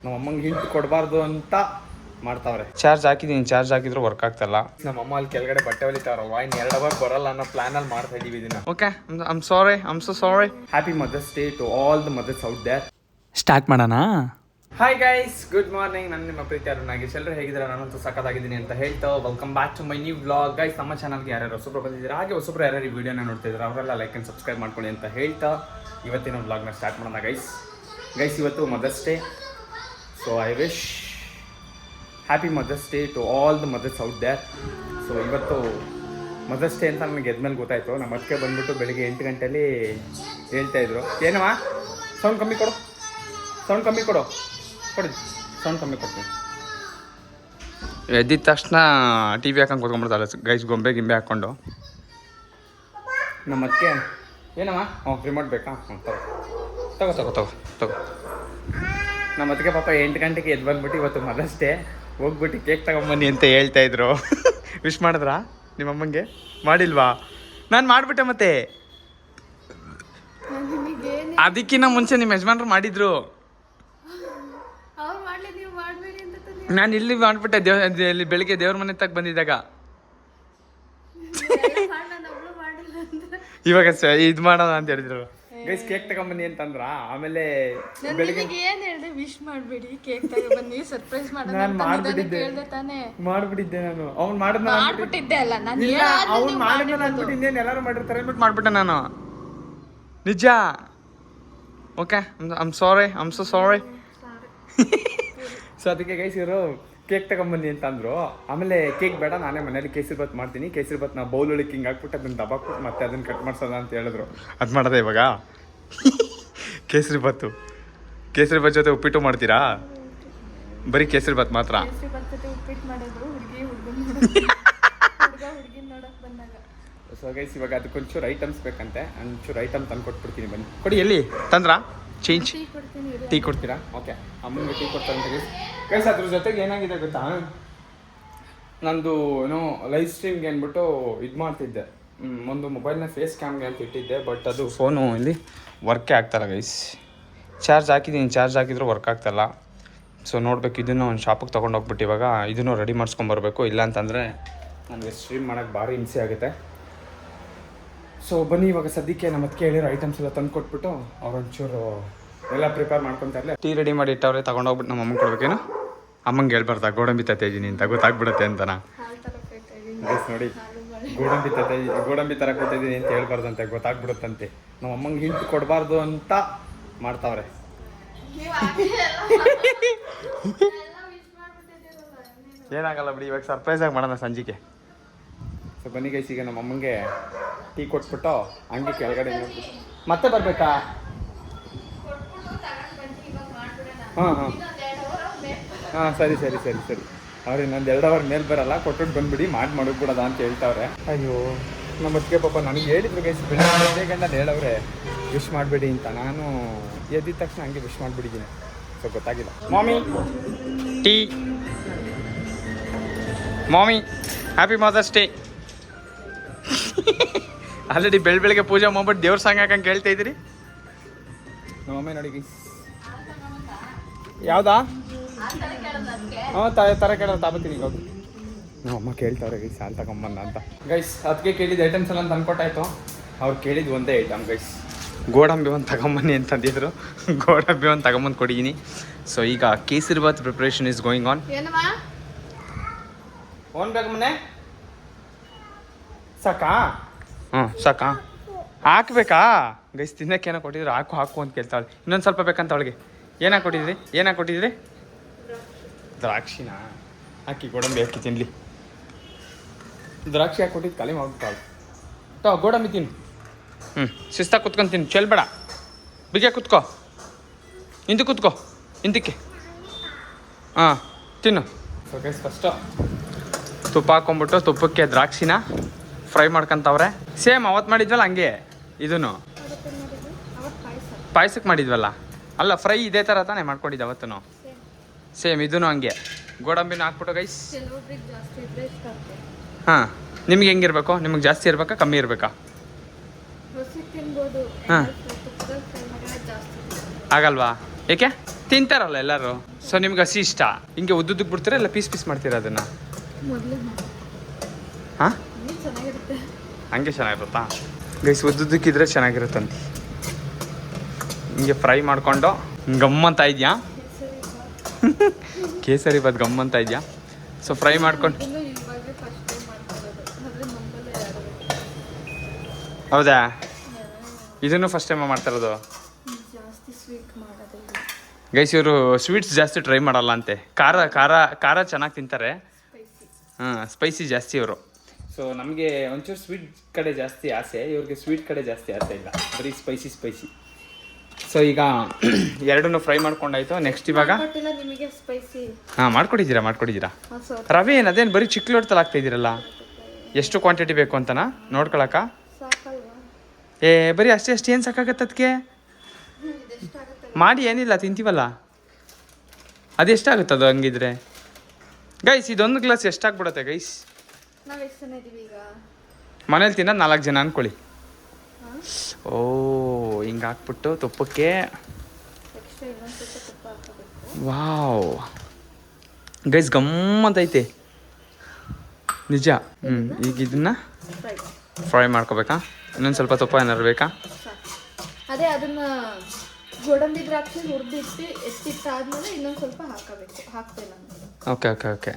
ನಮ್ಮ ಅಮ್ಮಂಗೆ ಹಿಂಟ್ ಕೊಡಬಾರ್ದು ಅಂತ ಮಾಡ್ತಾವ್ರೆ. ಚಾರ್ಜ್ ಹಾಕಿದ್ದೀನಿ, ಚಾರ್ಜ್ ಹಾಕಿದ್ರು ವರ್ಕ್ ಆಗ್ತಲ್ಲ. ನಮ್ಮ ಅಮ್ಮ ಅಲ್ಲಿ ಕೆಳಗಡೆ ಬಟ್ಟೆ ಹೊಲಿತಾವ್ರಲ್ವಾ, ಇನ್ನು 2 ಅವರ್ ಬರಲ್ಲ ಅನ್ನೋ ಪ್ಲಾನಲ್ಲಿ ಮಾಡ್ತಾ ಇದೀವಿ ಇದನ್ನ. Okay, I'm sorry, I'm so sorry. Happy mother's day to all the mothers out there. Start ಮಾಡೋಣ. Hi guys, good morning. ನಾನು ನಿಮ್ಮ ಪ್ರೀತಿ ಅರುಣ್ ನಾಗೇಶ್. ಎಲ್ಲರೂ ಹೇಗಿದ್ದೀರಾ? ನಾನಂತೂ ಸಖತ್ತಾಗಿದ್ದೀನಿ ಅಂತ ಹೇಳ್ತಾ welcome back to my new vlog. Guys, ನಮ್ಮ ಚಾನಲ್ಗೆ ಯಾರ್ಯಾರು ಹೊಸಬ್ರು ಬಂದಿದ್ದೀರಾ, ಹಾಗೆ ಹೊಸಬ್ರು ಯಾರ್ಯಾರು ಈ ವಿಡಿಯೋನ ನೋಡ್ತಿದ್ದಾರೆ ಅವರೆಲ್ಲ ಲೈಕ್ ಆ್ಯಂಡ್ ಸಬ್ಸ್ಕ್ರೈಬ್ ಮಾಡ್ಕೊಳ್ಳಿ ಅಂತ ಹೇಳ್ತಾ ಇವತ್ತಿನ ವ್ಲಾಗ್ನ ಸ್ಟಾರ್ಟ್ ಮಾಡೋಣ. ಗೈಸ್ ಇವತ್ತು Mother's Day. So I wish happy mother's day to all the mothers out there. So ಇವತ್ತು ಮದರ್ಸ್ ಡೇ ಅಂತ ನನಗೆ ಎದ್ಮೇಲೆ ಗೊತ್ತಾಯಿತು. ನಮ್ಮ ಅದಕ್ಕೆ ಬಂದುಬಿಟ್ಟು ಬೆಳಿಗ್ಗೆ 8 ಗಂಟೆಯಲ್ಲಿ ಹೇಳ್ತಾಯಿದ್ರು, ಏನಮ್ಮ ಸೌಂಡ್ ಕಮ್ಮಿ ಕೊಡು, ಸೌಂಡ್ ಕಮ್ಮಿ ಕೊಡು, ಕೊಡಿ ಸೌಂಡ್ ಕಮ್ಮಿ ಕೊಡ್ತೀನಿ. ಎದ್ದಿದ ತಕ್ಷಣ ಟಿ ವಿ ಹಾಕೊಂಡು ಕೂತ್ಕೊಂಡ್ಬಿಡ್ತಾಳೆ ಗೈಸ್, ಗೊಂಬೆ ಗಿಂಬೆ ಹಾಕ್ಕೊಂಡು. ನಮ್ಮ ಅದಕ್ಕೆ ಏನಮ್ಮ ರಿಮೋಟ್ ಬೇಕಾ? ತಗೋ ತಗೋ ತಗೋ ತಗೋ. ನಮ್ಮ ಅದಕ್ಕೆ ಪಾಪ 8 ಗಂಟೆಗೆ ಎದ್ದು ಬಂದ್ಬಿಟ್ಟು ಇವತ್ತು ಮದರ್ಸ್ ಡೇ, ಹೋಗ್ಬಿಟ್ಟು ಕೇಕ್ ತಗೊಂಬನ್ನಿ ಅಂತ ಹೇಳ್ತಾಯಿದ್ರು. ವಿಶ್ ಮಾಡಿದ್ರಾ ನಿಮ್ಮಮ್ಮಂಗೆ? ಮಾಡಿಲ್ವಾ? ನಾನು ಮಾಡಿಬಿಟ್ಟೆ. ಮತ್ತೆ ಅದಕ್ಕಿಂತ ಮುಂಚೆ ನಿಮ್ಮ ಯಜಮಾನ್ರು ಮಾಡಿದ್ರು, ನಾನು ಇಲ್ಲಿ ಮಾಡಿಬಿಟ್ಟೆ. ಇಲ್ಲಿ ಬೆಳಿಗ್ಗೆ ದೇವ್ರ ಮನೆ ತಗ ಬಂದಿದ್ದಾಗ ಇವಾಗ ಇದು ಮಾಡೋಣ ಅಂತ ಹೇಳಿದ್ರು. ಗೈಸ್ ಕೇಕ್ ತಗೊಂಬನ್ನಿ ಅಂತಂದ್ರ. ಆಮೇಲೆ ಬೆಳಿಗ್ಗೆ ಏನ್ ಹೇಳ್ದೆ, ವಿಶ್ ಮಾಡ್ಬೇಡಿ, ಕೇಕ್ ತಗೊಂಬನ್ನಿ, ಸರ್ಪ್ರೈಸ್ ಮಾಡೋಣ ನಾನು ಮಾಡ್ಬಿಟ್ಟಿದ್ದೆ. ನಾನು ಅವ್ನು ಮಾಡ್ಬಿಟ್ಟಿದ್ದೆ ಅಲ್ಲ, ನಾನು ಅವ್ನು ಮಾಡಿದ್ಮೇಲೆ ಅಂದ್ಬಿಟ್ಟು ಇನ್ನೇನು ಎಲ್ಲರೂ ಮಾಡಿರ್ತಾರೆ ಅಂದ್ಬಿಟ್ಟು ಮಾಡ್ಬಿಟ್ಟೆ ನಾನು. ನಿಜ. Okay, I'm sorry, I'm so sorry. So ಅದಕ್ಕೆ ಗೈಸ್ ಇವರು ಕೇಕ್ ತಗೊಂಬನ್ನಿ ಅಂತಂದ್ರು. ಆಮೇಲೆ ಕೇಕ್ ಬೇಡ, ನಾನೇ ಮನೇಲಿ ಕೇಸರಿ ಬಾತ್ ಮಾಡ್ತೀನಿ, ಕೇಸರಿ ಬಾತ್ ನಾ ಬೌಲ್ ಒಳಗೆ ಹಿಂಗೆ ಹಾಕ್ಬಿಟ್ಟು ಅದನ್ನು ದಬಾಕ್ಬಿಟ್ಟು ಮತ್ತೆ ಅದನ್ನು ಕಟ್ ಮಾಡ್ಸೋಣ ಅಂತ ಹೇಳಿದ್ರು. ಅದು ಮಾಡೋದೆ ಇವಾಗ. ಕೇಸರಿ ಬಾತ್ ಜೊತೆ ಉಪ್ಪಿಟ್ಟು ಮಾಡ್ತೀರಾ? ಬರೀ ಕೇಸರಿ ಬಾತ್ ಮಾತ್ರ? ಸೊ ಗೈಸ್ ಇವಾಗ ಅದಕ್ಕೊಂಚೂರು ಐಟಮ್ಸ್ ಬೇಕಂತೆ, ಒಂಚೂರು ಐಟಮ್ ತಂದು ಕೊಟ್ಬಿಡ್ತೀನಿ, ಬನ್ನಿ. ಕೊಡಿ. ಎಲ್ಲಿ ತಂದ್ರಾ? ಚೇಂಜ್ ಟೀ ಕೊಡ್ತೀರಾ? ಓಕೆ, ಅಮ್ಮನಿಗೆ ಟೀ ಕೊಡ್ತಾರಂತ ಗೈಸ್. ಅದ್ರ ಜೊತೆಗೆ ಏನಾಗಿದೆ ಗೊತ್ತಾ, ನಂದು ಏನೋ ಲೈವ್ ಸ್ಟ್ರೀಮ್ಗೆ ಅಂದ್ಬಿಟ್ಟು ಇದು ಮಾಡ್ತಿದ್ದೆ, ಒಂದು ಮೊಬೈಲ್ನ ಫೇಸ್ ಕ್ಯಾಮ್ಗೆ ಅಂತ ಇಟ್ಟಿದ್ದೆ. ಬಟ್ ಅದು ಫೋನು ಇಲ್ಲಿ ವರ್ಕೇ ಆಗ್ತಾಯಿಲ್ಲ ಗೈಸ್. ಚಾರ್ಜ್ ಹಾಕಿದ್ದೀನಿ, ಚಾರ್ಜ್ ಹಾಕಿದ್ರು ವರ್ಕ್ ಆಗ್ತಾಯಿಲ್ಲ. ಸೊ ನೋಡ್ಬೇಕು, ಇದನ್ನು ಒಂದು ಶಾಪಿಗೆ ತೊಗೊಂಡೋಗ್ಬಿಟ್ಟು ಇವಾಗ ಇದನ್ನು ರೆಡಿ ಮಾಡಿಸ್ಕೊಂಬರ್ಬೇಕು. ಇಲ್ಲ ಅಂತಂದರೆ ನನಗೆ ಸ್ಟ್ರೀಮ್ ಮಾಡೋಕ್ಕೆ ಭಾರಿ ಹಿಂಸೆ ಆಗುತ್ತೆ. ಸೊ ಬನ್ನಿ ಇವಾಗ ಸದ್ಯಕ್ಕೆ ನಮ್ಮ ಅದಕ್ಕೆ ಹೇಳಿರೋ ಐಟಮ್ಸ್ ಎಲ್ಲ ತಂದು ಕೊಟ್ಬಿಟ್ಟು ಅವ್ರೊಂಚೂರು ಎಲ್ಲ ಪ್ರಿಪೇರ್ ಮಾಡ್ಕೊತಾ ಇರಲಿ. ಟೀ ರೆಡಿ ಮಾಡಿ ಇಟ್ಟವ್ರೆ, ತೊಗೊಂಡೋಗ್ಬಿಟ್ಟು ನಮ್ಮ ಅಮ್ಮಂಗೆ ಕೊಡ್ಬೇಕೇನು? ಅಮ್ಮಂಗೆ ಹೇಳ್ಬಾರ್ದ ಗೋಡಂಬಿ ತತ್ತಾ ಇದ್ದೀನಿ ಅಂತ, ಗೊತ್ತಾಗ್ಬಿಡುತ್ತೆ ಅಂತನಾ? ಗೈಸ್ ನೋಡಿ, ಗೋಡಂಬಿ ಥರ ಕೂತಿದ್ದೀನಿ ಅಂತ ಹೇಳ್ಬಾರ್ದಂತೆ, ಗೊತ್ತಾಗ್ಬಿಡುತ್ತಂತೆ. ನಮ್ಮ ಅಮ್ಮಂಗೆ ಹಿಂಟ್ ಕೊಡಬಾರ್ದು ಅಂತ ಮಾಡ್ತಾವ್ರೆ. ಏನಾಗಲ್ಲ ಬಿಡಿ, ಇವಾಗ ಸರ್ಪ್ರೈಸಾಗಿ ಮಾಡೋಣ ಸಂಜಿಗೆ. ಸೊ ಬನ್ನಿ ಗೈಸ್, ಈಗ ನಮ್ಮ ಅಮ್ಮಂಗೆ ಟೀ ಕೊಟ್ಬಿಟ್ಟು ಹಂಗೆ ಕೆಳಗಡೆ ಮತ್ತೆ ಬರಬೇಕಾ? ಹಾಂ ಸರಿ ಅವ್ರು ಇನ್ನೊಂದು 2 ಅವರ್ ಮೇಲೆ ಬರಲ್ಲ, ಕೊಟ್ಬಿಟ್ಟು ಬಂದುಬಿಡಿ, ಮಾಡೋಗ್ಬಿಡೋದ ಅಂತ ಹೇಳ್ತಾವ್ರೆ. ಅಯ್ಯೋ ನಮ್ಮ ಅದಕ್ಕೆ ಪಾಪ ನನಗೆ ಹೇಳಿದ್ರು ಗೈಸ್, ಬೆಳಿಗ್ಗೆ ಗಂಟೆ ಹೇಳವ್ರೆ ವಿಶ್ ಮಾಡಬೇಡಿ ಅಂತ. ನಾನು ಎದ್ದಿದ ತಕ್ಷಣ ಹಂಗೆ ವಿಶ್ ಮಾಡಿಬಿಟ್ಟಿದ್ದೀನಿ. ಸೊ ಗೊತ್ತಾಗಿಲ್ಲ. ಮಾಮಿ ಟೀ, ಮಾಮಿ ಹ್ಯಾಪಿ ಮದರ್ಸ್ ಡೇ. ಆಲ್ರೆಡಿ ಬೆಳಗ್ಗೆ ಪೂಜೆ ಮಾಡ್ಬಿಟ್ಟು ದೇವ್ರ ಸಾಂಗ್ ಹಾಕಂಗೆ ಕೇಳ್ತಾ ಇದ್ದೀರಿ. ನಮ್ಮಮ್ಮ ನೋಡಿ ಗೈಸ್, ಯಾವುದಾ? ತರ ಕೇಳೋದು ತಾಬತ್ತೀನಿ ಈಗ. ನಮ್ಮಮ್ಮ ಕೇಳ್ತಾವ್ರೆ ಗೈಸ್, ಹಾಲು ತಗೊಂಬಂದ ಅಂತ. ಗೈಸ್ ಅದಕ್ಕೆ ಕೇಳಿದ ಐಟಮ್ಸ್ ಎಲ್ಲ ತಂದ್ಕೊಟ್ಟಾಯ್ತು. ಅವ್ರು ಕೇಳಿದ್ದು ಒಂದೇ ಐಟಮ್ ಗೈಸ್, ಗೋಡಂಬಿ ಒಂದು ತಗೊಂಬನ್ನಿ ಅಂತಂದಿದ್ರು. ಗೋಡಂಬಿ ಒಂದು ತಗೊಂಬಂದು ಕೊಟ್ಟಿದ್ದೀನಿ. ಸೊ ಈಗ kesari bath preparation is going on. ಓನ್ ಬೇಕು ಮನೆ ಸಾಕಾ? ಸಾಕಾ? ಹಾಕ್ಬೇಕಾ ಗೈಸ್? ತಿನ್ನೋಕ್ಕೇನೋ ಕೊಟ್ಟಿದ್ರು, ಹಾಕು ಅಂತ ಕೇಳ್ತಾಳೆ. ಇನ್ನೊಂದು ಸ್ವಲ್ಪ ಬೇಕಂತ ಅವಳಿಗೆ. ಏನಾಗಿ ಕೊಟ್ಟಿದ್ರಿ? ದ್ರಾಕ್ಷಿನ ಹಾಕಿ ಗೋಡಂಬಿ ಹಾಕಿ ತಿನ್ನಲಿ. ದ್ರಾಕ್ಷಿ ಹಾಕಿ ಕೊಟ್ಟಿದ್ದು ಖಾಲಿ ಮಾಡ್ಬಿಟ್ಟಾಳು. ಗೋಡಂಬಿ ತಿನ್ನು. ಶಿಸ್ತಾಗಿ ಕುತ್ಕೊಂಡು ತಿನ್ನು, ಚೆಲ್ಬೇಡ, ಬಿಗೆ ಕುತ್ಕೋ, ಹಿಂದಕ್ಕೆ ತಿನ್ನು. ಸೊ ಗೈಸ್ ಫಸ್ಟು ತುಪ್ಪ ಹಾಕೊಂಬಿಟ್ಟು ತುಪ್ಪಕ್ಕೆ ದ್ರಾಕ್ಷಿನ ಫ್ರೈ ಮಾಡ್ಕೊತವ್ರೆ. ಸೇಮ್ ಅವತ್ತು ಮಾಡಿದ್ವಲ್ಲ ಹಂಗೆ ಇದನ್ನು ಪಾಯಸಕ್ಕೆ ಮಾಡಿದ್ವಲ್ಲ, ಅಲ್ಲ ಫ್ರೈ ಇದೇ ಥರ ತಾನೇ ಮಾಡ್ಕೊಂಡಿದ್ದು ಅವತ್ತು. ಸೇಮ್ ಇದನ್ನು ಹಂಗೆ ಗೋಡಂಬಿನ ಹಾಕ್ಬಿಟ್ಟು ಗೈಸ್. ಹಾಂ, ನಿಮ್ಗೆ ಹೆಂಗಿರ್ಬೇಕು? ನಿಮಗೆ ಜಾಸ್ತಿ ಇರಬೇಕಾ ಕಮ್ಮಿ ಇರಬೇಕಾ? ಹಾಂ ಆಗಲ್ವಾ? ಏಕೆ? ತಿಂತಾರಲ್ಲ ಎಲ್ಲರೂ. ಸೊ ನಿಮ್ಗೆ ಹಸಿ ಇಷ್ಟ, ಹಿಂಗೆ ಉದ್ದುದ್ದಕ್ಕೆ ಬಿಡ್ತೀರಾ ಇಲ್ಲ ಪೀಸ್ ಪೀಸ್ ಮಾಡ್ತೀರಾ ಅದನ್ನು? ಮೊದಲು ಹಾಂ, ಚೆನ್ನಾಗಿರುತ್ತೆ. ಹಂಗೆ ಚೆನ್ನಾಗಿರುತ್ತಾ ಗೈಸ್? ಉದ್ದುದ್ದಕ್ಕಿದ್ರೆ ಚೆನ್ನಾಗಿರುತ್ತಂತೆ. ಹಿಂಗೆ ಫ್ರೈ ಮಾಡಿಕೊಂಡು ಗಮ್ಮಂತ ಇದೆಯಾ? ಕೇಸರಿ ಬಾತ್ ಗಮ್ಮಂತ ಇದೆಯಾ? ಸೊ ಫ್ರೈ ಮಾಡ್ಕೊಂಡು, ಇನ್ನು ಇವಾಗ ಫಸ್ಟ್ ಟೈಮ್ ಮಾಡ್ತಿರೋದು, ಮೊದಲು ನಮ್ಮಲ್ಲೇ ಯಾರು ಹೌದಾ? ಇದನ್ನು ಫಸ್ಟ್ ಟೈಮ್ ಮಾಡ್ತಿರೋದು. ಜಾಸ್ತಿ ಸ್ವೀಟ್ ಮಾಡೋದಿಲ್ಲ. ಗೈಸ್ ಇವರು ಸ್ವೀಟ್ಸ್ ಜಾಸ್ತಿ ಟ್ರೈ ಮಾಡಲ್ಲ ಅಂತೆ. ಖಾರ ಖಾರ ಖಾರ ಚೆನ್ನಾಗಿ ತಿಂತಾರೆ. ಸ್ಪೈಸಿ. ಹಾಂ, ಸ್ಪೈಸಿ ಜಾಸ್ತಿ ಇವರು. ಸೊ ನಮಗೆ ಒಂಚೂರು ಸ್ವೀಟ್ ಕಡೆ ಜಾಸ್ತಿ ಆಸೆ, ಇವ್ರಿಗೆ ಸ್ವೀಟ್ ಕಡೆ ಜಾಸ್ತಿ ಆಸೆ ಇಲ್ಲ, ಬರೀ ಸ್ಪೈಸಿ ಸ್ಪೈಸಿ. ಸೊ ಈಗ ಎರಡನ್ನೂ ಫ್ರೈ ಮಾಡ್ಕೊಂಡಾಯ್ತು. ನೆಕ್ಸ್ಟ್ ಇವಾಗ ಕೊಟ್ಟಿಲ್ಲ ನಿಮಗೆ ಸ್ಪೈಸಿ? ಹಾಂ, ಮಾಡ್ಕೊಟ್ಟಿದ್ದೀರಾ. ರವೆ ಏನು ಅದೇನು ಬರೀ ಚಿಕ್ಕ ಲೋಟದಲ್ಲಿ ಹಾಕ್ತಾ ಇದ್ದೀರಲ್ಲ? ಎಷ್ಟು ಕ್ವಾಂಟಿಟಿ ಬೇಕು ಅಂತನಾ ನೋಡ್ಕೊಳಕ್ಕ? ಸಾಕಲ್ವಾ? ಬರೀ ಅಷ್ಟೇ ಏನು ಸಾಕಾಗತ್ತೆ ಅದಕ್ಕೆ? ಇದೆಷ್ಟಾಗುತ್ತೆ? ಮಾಡಿ ಏನಿಲ್ಲ ತಿಂತೀವಲ್ಲ, ಅದೆಷ್ಟಾಗುತ್ತೆ ಅದು ಹಂಗಿದ್ರೆ? ಗೈಸ್ ಇದೊಂದು ಗ್ಲಾಸ್ ಎಷ್ಟಾಗ್ಬಿಡುತ್ತೆ ಗೈಸ್? ನಾವು ಎಷ್ಟು ಜನ ಇದೀವಿ ಈಗ? ಮನೇಲಿ ತಿನ್ನೋದು 4 ಜನ ಅಂದ್ಕೊಳ್ಳಿ. ಹಾಂ, ಓ, ಹಿಂಗೆ ಹಾಕ್ಬಿಟ್ಟು ತುಪ್ಪಕ್ಕೆ. ಎಕ್ಸ್ಟ್ರಾ ಇನ್ನೊಂದು ಸ್ವಲ್ಪ ತುಪ್ಪ ಹಾಕಬೇಕು. ವಾವ್ ಗೈಸ್ ಗಮ್ಮತ್ತೈತೆ ನಿಜ. ಈಗ ಇದನ್ನ ಫ್ರೈ ಫ್ರೈ ಮಾಡ್ಕೋಬೇಕಾ? ಇನ್ನೊಂದು ಸ್ವಲ್ಪ ತುಪ್ಪ ಏನಾದ್ರು ಬೇಕಾ? ಸಾಕು. ಅದೇ ಅದನ್ನ ಗೋಡಂಬಿ ದ್ರಾಕ್ಷಿ ಹುರಿದಿಟ್ಟು ಎತ್ತಿಟ್ಟಾದ್ಮೇಲೆ ಇನ್ನೊಂದು ಸ್ವಲ್ಪ ಹಾಕ್ತೇನೆ ನಾನು. ಓಕೆ.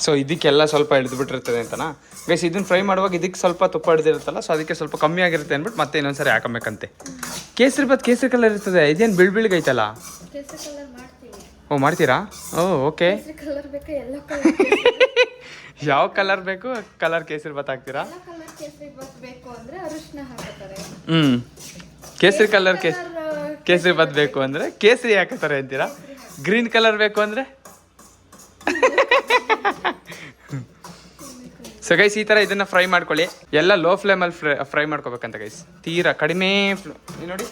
ಸೊ ಇದಕ್ಕೆಲ್ಲ ಸ್ವಲ್ಪ ಹಿಡಿದ್ಬಿಟ್ಟಿರ್ತದೆ ಅಂತನಾ ಗೈಸ್? ಇದನ್ನ ಫ್ರೈ ಮಾಡುವಾಗ ಇದಕ್ಕೆ ಸ್ವಲ್ಪ ತುಪ್ಪ ಹಿಡಿದಿರುತ್ತಲ್ಲ, ಸೊ ಅದಕ್ಕೆ ಸ್ವಲ್ಪ ಕಮ್ಮಿ ಆಗಿರುತ್ತೆ ಅಂದ್ಬಿಟ್ಟು ಮತ್ತೆ ಇನ್ನೊಂದ್ಸರಿ ಹಾಕಬೇಕಂತೆ. ಕೇಸರಿ ಬಾತ್ ಕೇಸರಿ ಕಲರ್ ಇರ್ತದೆ, ಇದೇನು ಬಿಳ್ಬಿಳ್ಗೈತಲ್ಲ? ಕೇಸರಿ ಕಲರ್ ಮಾಡ್ತೀವಿ. ಓ, ಮಾಡ್ತೀರಾ? ಓ, ಓಕೆ. ಕೇಸರಿ ಕಲರ್ ಬೇಕಾ? ಎಲ್ಲೋ ಕಲರ್ ಯಾವ ಕಲರ್ ಬೇಕು ಕಲರ್ ಕೇಸರಿ ಬಾತ್ ಹಾಕ್ತೀರಾ? ಎಲ್ಲ ಕಲರ್ ಕೇಸರಿ ಬಾತ್ ಬೇಕು ಅಂದ್ರೆ ಅರಿಶಿನ ಹಾಕುತ್ತಾರೆ. ಕೇಸರಿ ಕಲರ್ ಕೇಸರಿ ಬಾತ್ ಬೇಕು ಅಂದ್ರೆ ಕೇಸರಿ ಹಾಕತ್ತಾರೆ ಅಂತೀರಾ? ಗ್ರೀನ್ ಕಲರ್ ಬೇಕು ಅಂದ್ರೆ? ಸೊ ಗೈಸ್ ಈ ಥರ ಇದನ್ನು ಫ್ರೈ ಮಾಡ್ಕೊಳ್ಳಿ. ಎಲ್ಲ ಲೋ ಫ್ಲೇಮಲ್ಲಿ ಫ್ರೈ ಮಾಡ್ಕೋಬೇಕಂತ ಗೈಸ್, ತೀರಾ ಕಡಿಮೆ ನೋಡಿ.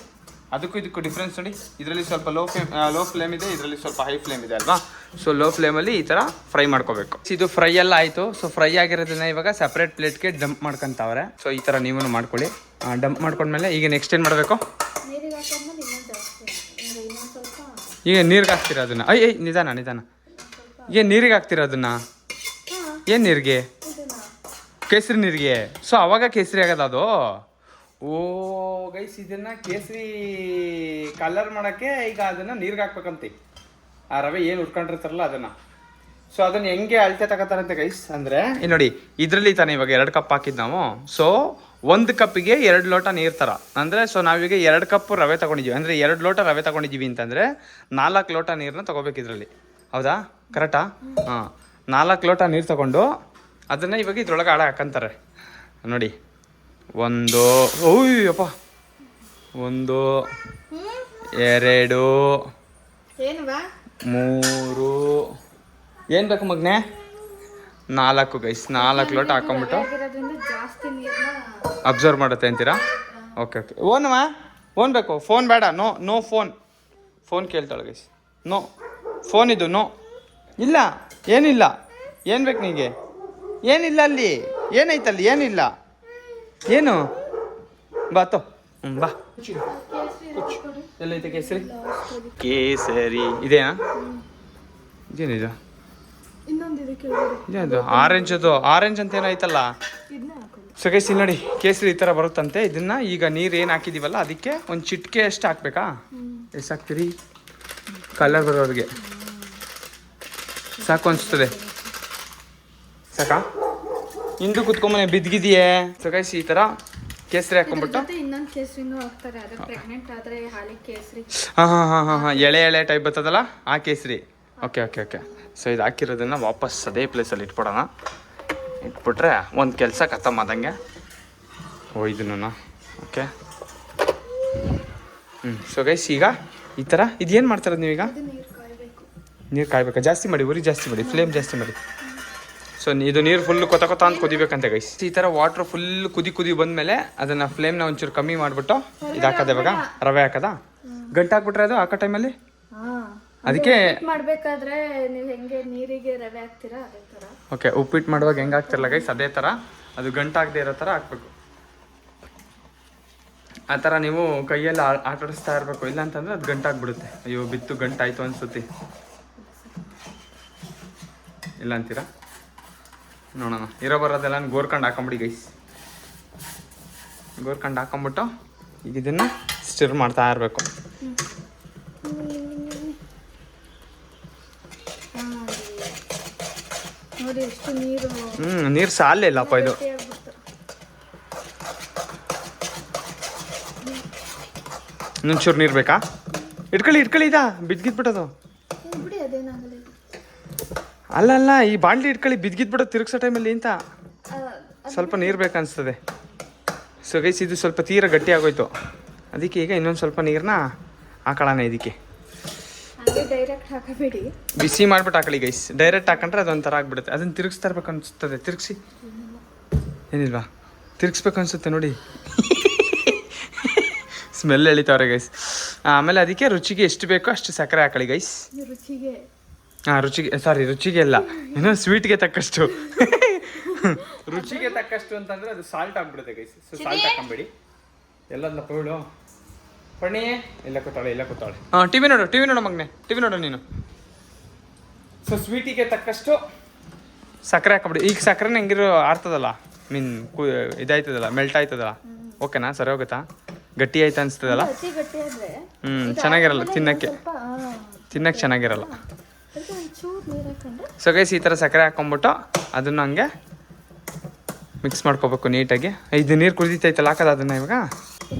ಅದಕ್ಕೂ ಇದಕ್ಕೂ ಡಿಫ್ರೆನ್ಸ್ ನೋಡಿ. ಇದರಲ್ಲಿ ಸ್ವಲ್ಪ ಲೋ ಫ್ಲೇಮ್ ಇದೆ, ಇದರಲ್ಲಿ ಸ್ವಲ್ಪ ಹೈ ಫ್ಲೇಮ್ ಇದೆ ಅಲ್ವಾ? ಸೊ ಲೋ ಫ್ಲೇಮಲ್ಲಿ ಈ ಥರ ಫ್ರೈ ಮಾಡ್ಕೋಬೇಕು. ಇದು ಫ್ರೈ ಎಲ್ಲ ಆಯಿತು. ಸೊ ಫ್ರೈ ಆಗಿರೋದನ್ನ ಇವಾಗ ಸಪ್ರೇಟ್ ಪ್ಲೇಟ್ಗೆ ಡಂಪ್ ಮಾಡ್ಕೊಂತವ್ರೆ. ಸೊ ಈ ಥರ ನೀವು ಮಾಡ್ಕೊಳ್ಳಿ. ಡಂಪ್ ಮಾಡ್ಕೊಂಡ್ಮೇಲೆ ಈಗ ನೆಕ್ಸ್ಟ್ ಏನು ಮಾಡಬೇಕು? ನೀರಿಗೆ ಹಾಕೊಂಡ್ಮೇಲೆ ಇನ್ನೊಂದು ಜಾಸ್ತಿ ಇನ್ನೊಂದು ಸ್ವಲ್ಪ. ಈಗ ನೀರಿಗೆ ಹಾಕ್ತೀರಾ ಅದನ್ನು? ನಿಧಾನ. ಈಗ ನೀರಿಗೆ ಹಾಕ್ತೀರಾ ಅದನ್ನು? ಏನು ನೀರಿಗೆ? ಕೇಸರಿ ನೀರಿಗೆ. ಸೊ ಅವಾಗ ಕೇಸರಿ ಆಗೋದು ಅದು? ಓ ಗೈಸ್, ಇದನ್ನು ಕೇಸರಿ ಕಲರ್ ಮಾಡೋಕ್ಕೆ ಈಗ ಅದನ್ನು ನೀರಿಗೆ ಹಾಕ್ಬೇಕಂತೆ. ಆ ರವೆ ಏನು ಹುರ್ಕೊಂಡಿರ್ತಾರಲ್ಲ ಅದನ್ನು. ಸೊ ಅದನ್ನು ಹೆಂಗೆ ಅಳತೆ ತಗೋತಾರಂತೆ ಗೈಸ್ ಅಂದರೆ ನೋಡಿ, ಇದರಲ್ಲಿ ತಾನೇ ಇವಾಗ 2 ಕಪ್ ಹಾಕಿದ್ದು ನಾವು. ಸೊ 1 ಕಪ್ಪಿಗೆ 2 ಲೋಟ ನೀರು ಥರ ಅಂದರೆ. ಸೊ ನಾವೀಗ 2 ಕಪ್ ರವೆ ತೊಗೊಂಡಿದ್ದೀವಿ ಅಂದರೆ 2 ಲೋಟ ರವೆ ತೊಗೊಂಡಿದ್ದೀವಿ ಅಂತಂದರೆ 4 ಲೋಟ ನೀರನ್ನ ತೊಗೋಬೇಕು ಇದರಲ್ಲಿ. ಹೌದಾ? ಕರೆಕ್ಟಾ? ಹಾಂ, 4 ಲೋಟ ನೀರು ತೊಗೊಂಡು ಅದನ್ನು ಇವಾಗ ಇದ್ರೊಳಗೆ ಹಾಕಂತಾರೆ ನೋಡಿ. 1 ಓಯ್ಯಪ್ಪ 1 2 ಏನುವಾ 3 ಏನು ಬೇಕು ಮಗನೇ? 4 ಗೈಸ್. 4 ಲೋಟ ಹಾಕೊಂಡ್ಬಿಟ್ಟು ಜಾಸ್ತಿ ನೀರನ್ನ ಅಬ್ಸರ್ವ್ ಮಾಡುತ್ತೆ ಅಂತೀರಾ? ಓಕೆ. ಓನವಾ? ಫೋನ್ ಬೇಕು? ಫೋನ್ ಬೇಡ. ನೋ ಫೋನ್ ಕೇಳ್ತಾಳೆ ಗೈಸ್. ನೋ ಫೋನ್ ಇದು. ನೋ ಇಲ್ಲ, ಏನಿಲ್ಲ. ಏನು ಬೇಕು ನಿಮಗೆ? ಏನಿಲ್ಲ ಅಲ್ಲಿ. ಏನೈತಲ್ಲಿ? ಏನಿಲ್ಲ. ಏನು? ಬಾತೋ ಬಾ. ಎಲ್ಲೈತೆ ಕೇಸರಿ? ಕೇಸರಿ ಇದೇನಾ? ಇದೇನಿದು? ಇನ್ನೊಂದು ಇದೇನು ಆರೆಂಜ್ ಅಂತ ಏನೈತಲ್ಲ? ಸೊ ಗೈಸ್ ಇಲ್ಲಿ ನೋಡಿ, ಕೇಸರಿ ಈ ಥರ ಬರುತ್ತಂತೆ. ಇದನ್ನ ಈಗ ನೀರು ಏನು ಹಾಕಿದೀವಲ್ಲ ಅದಕ್ಕೆ ಒಂದು ಚಿಟಿಕೆ ಎಷ್ಟು ಹಾಕ್ಬೇಕಾ? ಎಷ್ಟು ಹಾಕ್ತೀರಿ? ಕಲರ್ ಬರೋರಿಗೆ ಸಾಕು ಅನಿಸ್ತದೆ. ಸಾಕಾ? ಇಂದು ಕುತ್ಕೊಂಬನೆ ಬಿದ್ದಿದೆಯೇ? ಸೊ ಗೈಸ್ ಈ ಥರ ಕೇಸರಿ ಹಾಕೊಂಡ್ಬಿಟ್ಟು ಇನ್ನೊಂದು ಕೇಸರಿನೂ ಹಾಕ್ತಾರೆ. ಅದು ಪ್ರೆಗ್ನೆಂಟ್ ಆದರೆ ಹಾಲಿ ಕೇಸರಿ. ಹಾಂ ಎಳೆ ಟೈಪ್ ಬರ್ತದಲ್ಲ ಆ ಕೇಸರಿ. ಓಕೆ. ಸೊ ಇದು ಹಾಕಿರೋದನ್ನ ವಾಪಸ್ ಅದೇ ಪ್ಲೇಸಲ್ಲಿ ಇಟ್ಬಿಡೋಣ. ಇಟ್ಬಿಟ್ರೆ ಒಂದು ಕೆಲಸ ಖತಮ್ ಆದಂಗೆ. ಇದನ್ನು ಓಕೆ. ಸೊ ಗೈಸ್ ಈಗ ಈ ಥರ ಇದೇನು ಮಾಡ್ತಾರದು ನೀವೀಗ? ನೀರು ಕಾಯ್ಬೇಕಾ? ಜಾಸ್ತಿ ಮಾಡಿ, ಉರಿ ಜಾಸ್ತಿ ಮಾಡಿ, ಫ್ಲೇಮ್ ಜಾಸ್ತಿ ಮಾಡಿ. ಸೊ ಇದು ನೀರು ಫುಲ್ ಕೊತ ಅಂತ ಕುದಿಬೇಕಂತೆ ಗೈಸ್. ಈ ಥರ ವಾಟ್ರ್ ಫುಲ್ ಕುದಿ ಬಂದಮೇಲೆ ಅದನ್ನು ಫ್ಲೇಮ್ನ ಒಂಚೂರು ಕಮ್ಮಿ ಮಾಡಿಬಿಟ್ಟು ಇದು ಹಾಕೋದು. ಇವಾಗ ರವೆ ಹಾಕೋದಾ? ಗಂಟು ಹಾಕ್ಬಿಟ್ರೆ ಅದು ಹಾಕೋ ಟೈಮಲ್ಲಿ ಅದಕ್ಕೆ ಮಾಡಬೇಕಾದ್ರೆ ನೀವು ಹೆಂಗೆ ನೀರಿಗೆ ರವೆ ಹಾಕ್ತೀರಾ ಅದೇ ಥರ. ಓಕೆ, ಉಪ್ಪಿಟ್ಟು ಮಾಡುವಾಗ ಹೆಂಗೆ ಹಾಕ್ತಿರಲ್ಲ ಗೈಸ್ ಅದೇ ಥರ ಅದು ಗಂಟಾಗದೆ ಇರೋ ಥರ ಹಾಕ್ಬೇಕು. ಆ ಥರ ನೀವು ಕೈಯಲ್ಲಿ ಆಟಾಡಿಸ್ತಾ ಇರಬೇಕು, ಇಲ್ಲ ಅಂತಂದರೆ ಅದು ಗಂಟಾಗ್ಬಿಡುತ್ತೆ. ಅಯ್ಯೋ ಬಿತ್ತು ಗಂಟಾಯಿತು ಅನ್ಸುತ್ತೆ. ಇಲ್ಲ ಅಂತೀರಾ? ನೋಡೋಣ. ಇರೋ ಬರೋದೆಲ್ಲ ಗೋರ್ಕಂಡು ಹಾಕೊಂಬಿಡಿ ಗೈಸ್. ಗೋರ್ಕಂಡು ಹಾಕೊಂಬಿಟ್ಟು ಈಗ ಇದನ್ನು ಸ್ಟಿರ್ ಮಾಡ್ತಾ ಇರಬೇಕು. ನೋಡಿ ಎಷ್ಟು ನೀರು. ನೀರು ಸಾಲೇ ಇಲ್ಲಪ್ಪ ಇದು. ಇನ್ನೊಂಚೂರು ನೀರು ಬೇಕಾ? ಇಟ್ಕೊಳ್ಳಿ ಇದಾ ಬಿದ್ಗಿದ್ಬಿಟ್ಟದು. ಬಿಡಿ ಅದೇನಾಗಲ್ಲ. ಅಲ್ಲ ಈ ಬಾಂಡ್ಲಿ ಇಟ್ಕೊಳ್ಳಿ, ಬಿದ್ಗಿದ್ಬಿಡೋದು ತಿರುಗಿಸೋ ಟೈಮಲ್ಲಿ ಅಂತ ಸ್ವಲ್ಪ ನೀರು ಬೇಕನ್ನಿಸ್ತದೆ. ಸೊ ಗೈಸ್ ಇದು ಸ್ವಲ್ಪ ತೀರ ಗಟ್ಟಿ ಆಗೋಯ್ತು, ಅದಕ್ಕೆ ಈಗ ಇನ್ನೊಂದು ಸ್ವಲ್ಪ ನೀರನ್ನ ಹಾಕೊಳ್ಳೋಣ ಇದಕ್ಕೆ. ಡೈರೆಕ್ಟ್ ಹಾಕಬೇಡಿ, ಬಿಸಿ ಮಾಡ್ಬಿಟ್ಟು ಹಾಕೊಳ್ಳಿ ಗೈಸ್. ಡೈರೆಕ್ಟ್ ಹಾಕೊಂಡ್ರೆ ಅದೊಂಥರ ಆಗ್ಬಿಡುತ್ತೆ. ಅದನ್ನು ತಿರುಗಿಸ್ತಾ ಇರ್ಬೇಕು ಅನಿಸ್ತದೆ. ತಿರುಗಿಸಿ ಏನಿಲ್ವಾ, ತಿರುಗಿಸ್ಬೇಕು ಅನಿಸುತ್ತೆ ನೋಡಿ. ಸ್ಮೆಲ್ ಎಳಿತಾವ್ರೆ ಗೈಸ್. ಆಮೇಲೆ ಅದಕ್ಕೆ ರುಚಿಗೆ ಎಷ್ಟು ಬೇಕೋ ಅಷ್ಟು ಸಕ್ಕರೆ ಹಾಕೊಳ್ಳಿ ಗೈಸ್. ರುಚಿಗೆ ರುಚಿಗೆ ಅಲ್ಲ, ಏನೋ ಸ್ವೀಟ್ಗೆ ತಕ್ಕಷ್ಟು. ರುಚಿಗೆ ತಕ್ಕಷ್ಟು ಅಂತಂದ್ರೆ ಅದು ಸಾಲ್ಟ್ ಆಗ್ಬಿಡುತ್ತೆ ಗೈಸ್. ಸೊ ಸಾಲ್ಟ್ ಹಾಕೊಂಬೇಡಿ. ಎಲ್ಲದನ್ನ ಪೌಳು ಪಣಿ ಇಲ್ಲ ಕೂತಾಳೆ. ಟಿವಿ ನೋಡು ಮಗನೆ, ಟಿವಿ ನೋಡು ನೀನು. ಸೊ ಸ್ವೀಟಿಗೆ ತಕ್ಕಷ್ಟು ಸಕ್ಕರೆ ಹಾಕೊಂಬಿಡಿ. ಈಗ ಸಕ್ಕರೆನ ಹೆಂಗಿರೋ ಆರ್ತದಲ್ಲ, ಇದಾಯ್ತದಲ್ಲ, ಮೆಲ್ಟ್ ಆಯ್ತದಲ್ಲ. ಓಕೆನಾ? ಸರಿ ಹೋಗುತ್ತಾ? ಗಟ್ಟಿ ಆಯ್ತು ಅನ್ಸ್ತದಲ್ಲ. ಚೆನ್ನಾಗಿರಲ್ಲ ತಿನ್ನಕ್ಕೆ ಚೆನ್ನಾಗಿರಲ್ಲ. ಸೊ ಗೈಸ್ ಈ ಥರ ಸಕ್ಕರೆ ಹಾಕೊಂಬಿಟ್ಟು ಅದನ್ನು ಹಂಗೆ ಮಿಕ್ಸ್ ಮಾಡ್ಕೋಬೇಕು ನೀಟಾಗಿ. ಇದು ನೀರು ಕುದಿತೈತಲ್ಲ ಹಾಕೋದು ಅದನ್ನು ಇವಾಗ.